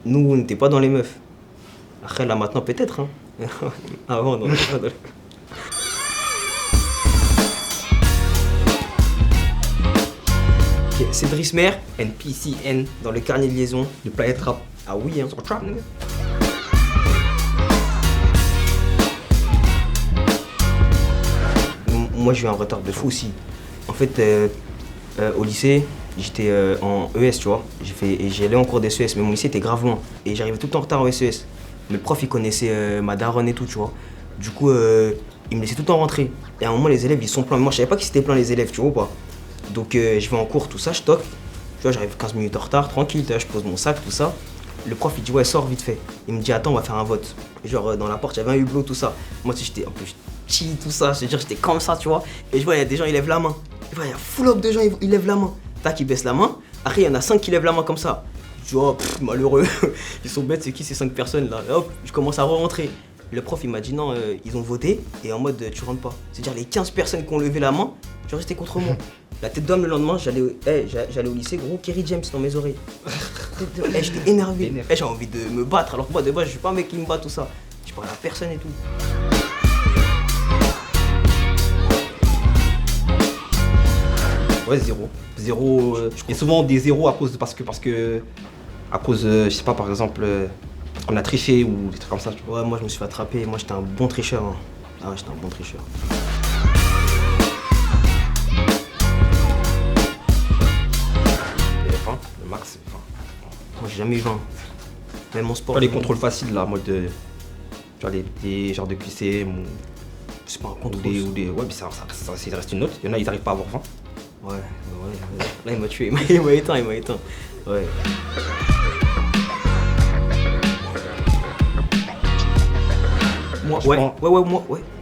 Nous, on n'était pas dans les meufs. Après, là, maintenant, peut-être, hein. Avant, on n'était pas dans les... Ok, c'est Drismer, NPCN, dans le carnet de liaison de Planète Rap. Ah oui, hein. Sur Trap, nigga. Moi, j'ai eu un retard de fou aussi. En fait, au lycée, j'étais en ES, tu vois. J'ai allé en cours d'SES, mais mon lycée était grave loin. Et j'arrivais tout le temps en retard en SES. Mais le prof, il connaissait ma daronne et tout, tu vois. Du coup, il me laissait tout le temps rentrer. Et à un moment, les élèves, ils sont pleins. Moi, je savais pas qu'ils étaient pleins, les élèves, tu vois ou pas. Donc, je vais en cours, tout ça, je toque. Tu vois, j'arrive 15 minutes en retard, tranquille, je pose mon sac, tout ça. Le prof, il dit, ouais, sors vite fait. Il me dit, attends, on va faire un vote. Genre, dans la porte, j'avais un hublot, tout ça. Moi, tu sais, j'étais un peu petit, tout ça. C'est-à-dire, j'étais comme ça, tu vois. Et je vois, il y a des gens, ils lèvent la main. Je vois, il y a full up de gens, ils lèvent la main. Tac, ils baissent la main. Après, il y en a 5 qui lèvent la main comme ça. Je vois, malheureux. Ils sont bêtes, c'est qui ces 5 personnes là? Et hop, je commence à re-rentrer. Le prof, il m'a dit, non, ils ont voté. Et en mode, tu rentres pas. C'est-à-dire, les 15 personnes qui ont levé la main, je restais contre moi. La tête d'homme, le lendemain, j'allais au lycée, gros, Kerry James dans mes oreilles. J'étais énervé. J'ai envie de me battre, alors que moi, de base, je suis pas un mec qui me bat, tout ça. Je parle à personne et tout. Ouais, zéro. Zéro. Il y a souvent des zéros à cause parce que à cause, je sais pas, par exemple, on a triché ou des trucs comme ça. Tu vois. Ouais, moi, je me suis fait attraper. Moi, j'étais un bon tricheur. Hein. Ah ouais, j'étais un bon tricheur. Le max, enfin. Moi, j'ai jamais eu 20. Même en sport. Les contrôles faciles, là, mode. Genre des genres de QCM ou. C'est pas un contrôle. Ou des. Ouais, mais ça il reste une note. Il y en a, ils arrivent pas à avoir 20. Ouais. Là, il m'a tué. Il m'a éteint. Ouais. Ouais.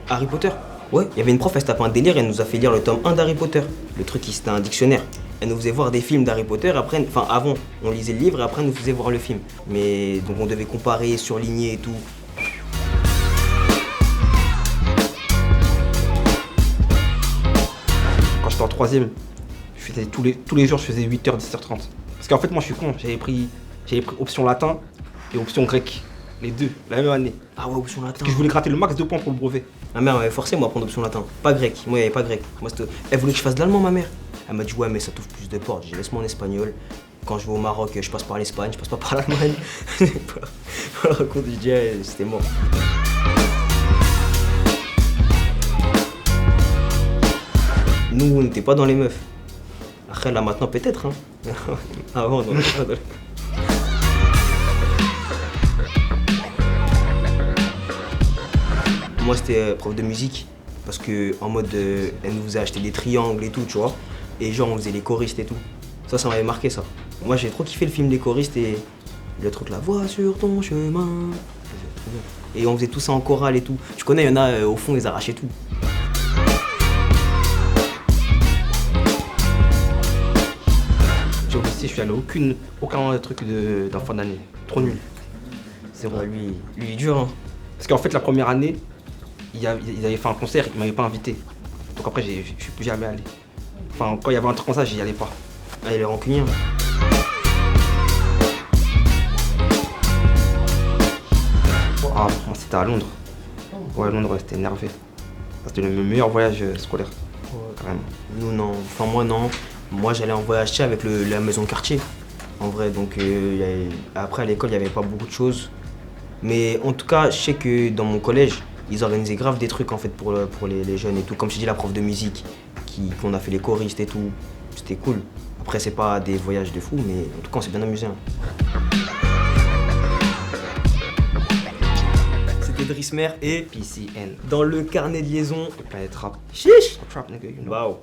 Harry Potter. Ouais, il y avait une prof, elle se tapait un délire, elle nous a fait lire le tome 1 d'Harry Potter. Le truc, c'était un dictionnaire. Elle nous faisait voir des films d'Harry Potter, après, enfin avant, on lisait le livre et après, elle nous faisait voir le film. Mais donc, on devait comparer, surligner et tout. Quand j'étais en 3ème, je faisais tous les jours, je faisais 8h, 10h30. Parce qu'en fait, moi, je suis con, j'avais pris option latin et option grec. Les deux, la même année. Ah ouais, option latin. Parce que je voulais gratter le max de points pour le brevet. Ma mère m'avait forcé moi à prendre option latin. Pas grec, moi il n'y avait pas grec. Elle voulait que je fasse de l'allemand ma mère. Elle m'a dit ouais mais ça t'ouvre plus de portes. J'ai dit laisse-moi en espagnol. Quand je vais au Maroc, je passe par l'Espagne, je passe pas par l'Allemagne. Voilà, raconte, je dis c'était mort. Nous on n'était pas dans les meufs. Après là maintenant peut-être hein. Avant on n'était pas dans les... Moi c'était prof de musique parce que en mode elle nous faisait acheter des triangles et tout tu vois et genre on faisait les choristes et tout. Ça m'avait marqué ça. Moi j'ai trop kiffé le film des choristes et le truc la voix sur ton chemin. Et on faisait tout ça en chorale et tout. Tu connais, il y en a au fond ils arrachaient tout. J'ai au lycée, je suis allé aucun truc d'en fin d'année. Trop nul. Zéro. Ouais, lui il est dur hein. Parce qu'en fait la première année, ils avaient fait un concert, ils m'avaient pas invité. Donc après, je suis plus jamais allé. Enfin, quand il y avait un truc comme ça, j'y allais pas. Ah, il est rancunier. Ah, moi c'était à Londres. Ouais, Londres, c'était énervé. C'était le meilleur voyage scolaire. Ouais, carrément. Nous non, enfin moi non. Moi j'allais en voyage avec la maison de quartier. En vrai, donc après à l'école, il n'y avait pas beaucoup de choses. Mais en tout cas, je sais que dans mon collège, ils organisaient grave des trucs en fait pour les jeunes et tout. Comme je te dis, la prof de musique, qu'on a fait les choristes et tout, c'était cool. Après, c'est pas des voyages de fou, mais en tout cas, on s'est bien amusé. Hein. C'était Drismer et PCN. dans le carnet de liaison De Planète Rap. Chiche. Trap, nigga, you know. Wow.